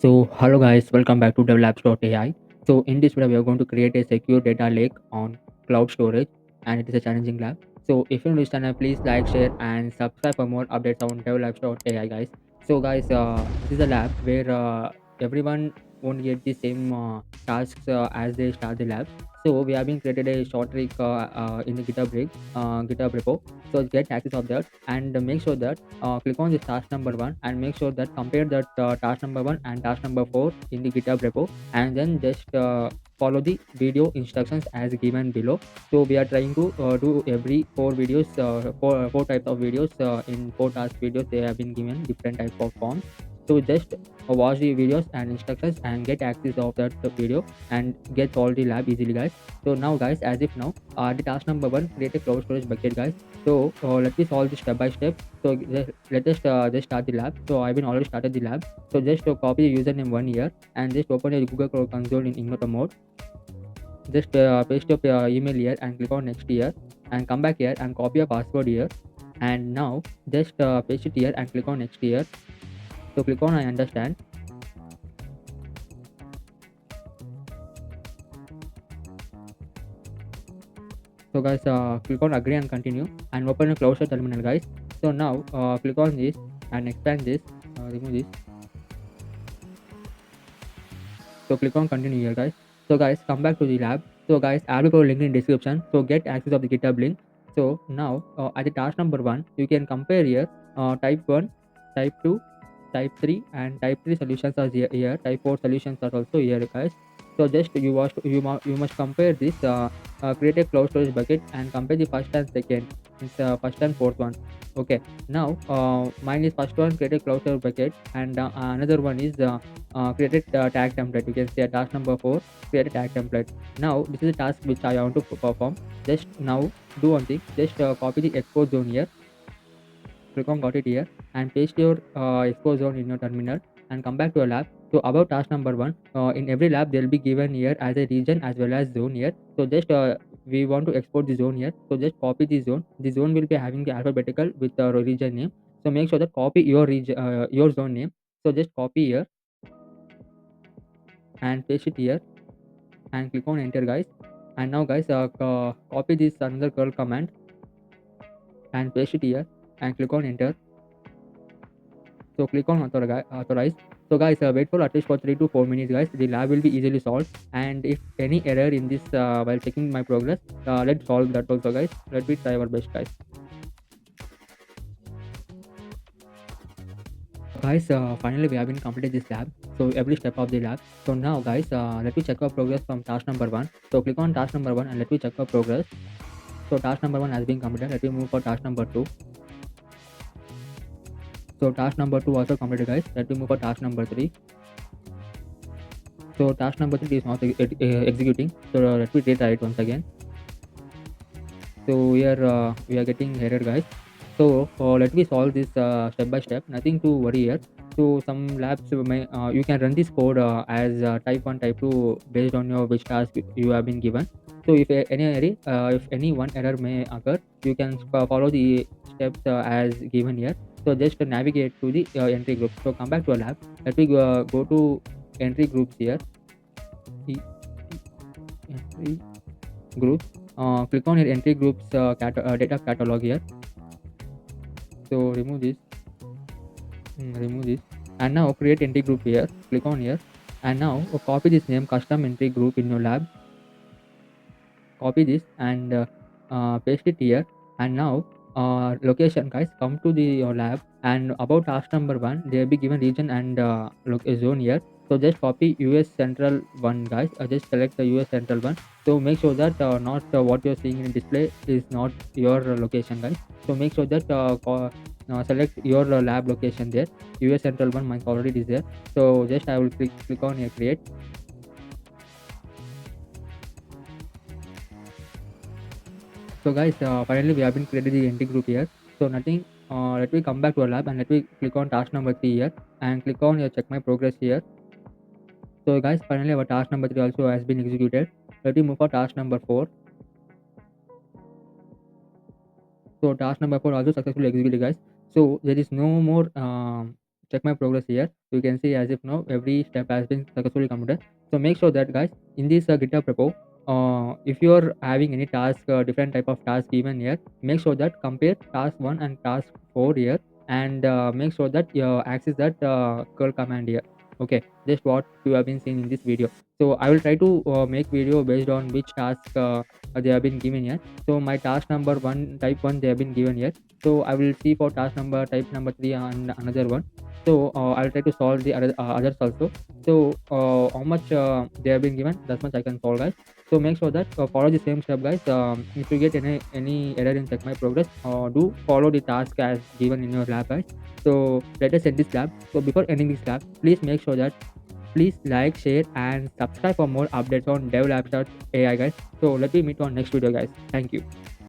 So, hello guys, welcome back to develabs.ai. So, in this video, we are going to create a secure data lake on cloud storage, and it is a challenging lab. So, if you're new to this channel, please like, share, and subscribe for more updates on develabs.ai, guys. So, guys, this is a lab where everyone won't get the same tasks as they start the lab. So, we have been created a short trick in the GitHub repo. So, get access of that and make sure that click on this task number one and make sure that compare that task number one and task number four in the GitHub repo, and then just follow the video instructions as given below. So we are trying to do every four videos, four types of videos in four task videos. They have been given different type of forms. So just watch the videos and instructions and get access of that video and get all the lab easily, guys. So now, guys, as if now, the task number one, create a cloud storage bucket, guys. So let me solve this step by step. So let us just start the lab. So I've been already started the lab. So just copy the username one here and just open your Google Chrome console in ignore mode. Just paste your email here and click on next here and come back here and copy your password here. And now just paste it here and click on next here. So click on I understand. So guys, click on agree and continue and open a close terminal, guys. So now click on this and expand this, remove this. So click on continue here, guys. So guys, come back to the lab. So guys, I will go link in description. So get access of the GitHub link. So now at the task number one, you can compare here type 1, type 2, type 3, and type 3 solutions are here. Type 4 solutions are also here, guys. So just you must compare this, create a cloud storage bucket and compare the first and second. It's first and fourth one. Okay. Now mine is first one, create a cloud storage bucket, and another one is create a tag template. You can see a task number 4, create a tag template. Now this is a task which I want to perform. Just now do one thing, just copy the export zone here, click on got it here and paste your export zone in your terminal and come back to a lab. So about task number one, in every lab they'll be given here as a region as well as zone here. So just we want to export the zone here, so just copy the zone will be having the alphabetical with the region name. So make sure that copy your region, your zone name. So just copy here and paste it here and click on enter, guys. And now, guys, copy this another curl command and paste it here and click on enter. So click on authorize. So guys, wait for at least for 3 to 4 minutes, guys. The lab will be easily solved, and if any error in this while checking my progress, let's solve that also, guys. Let me try our best, guys. Guys, finally we have been completed this lab, so every step of the lab. So now, guys, let me check our progress from task number one. So click on task number one and let me check our progress. So task number one has been completed. Let me move for task number two. So task number two also completed, guys. Let me move for task number three. So task number three is not executing. So let me retry it once again. So here we are getting error, guys. So let me solve this step by step. Nothing to worry here. So some labs may you can run this code as type 1, type 2 based on your which task you have been given. So if any one error may occur, you can follow the steps as given here. So just navigate to the entry group. So come back to a lab. Let me go to entry groups here. Entry groups. Click on your entry groups data catalog here. So remove this, and now create entry group here. Click on here, and now copy this name custom entry group in your lab. Copy this and paste it here. And now location, guys, come to the your lab, and about task number one they'll be given region and zone here. So just copy US Central one, guys. Just select the US Central one. So make sure that not what you're seeing in display is not your location, guys. So make sure that select your lab location there. US Central one, mine already is there. So just I will click on here, create. So guys, finally we have been created the entity group here. So nothing. Let me come back to our lab and let me click on task number three here and click on check my progress here. So guys, finally our task number three also has been executed. Let me move for task number four. So task number four also successfully executed, guys. So there is no more check my progress here. You can see as if now every step has been successfully completed. So make sure that guys, in this GitHub repo, if you're having any task, different type of task given here, make sure that compare task 1 and task 4 here, and make sure that you access that curl command here. Okay, just what you have been seeing in this video. So I will try to make video based on which task they have been given here. So my task number 1, type 1, they have been given here. So I will see for task number type number 3 and another one. So I'll try to solve the others also. So how much they have been given, that much I can solve, guys. So make sure that follow the same step, guys. If you get any error in check my progress, do follow the task as given in your lab, guys. So let us end this lab. So before ending this lab, please make sure that please like, share, and subscribe for more updates on devlabs.ai, guys. So let me meet on next video, guys. Thank you.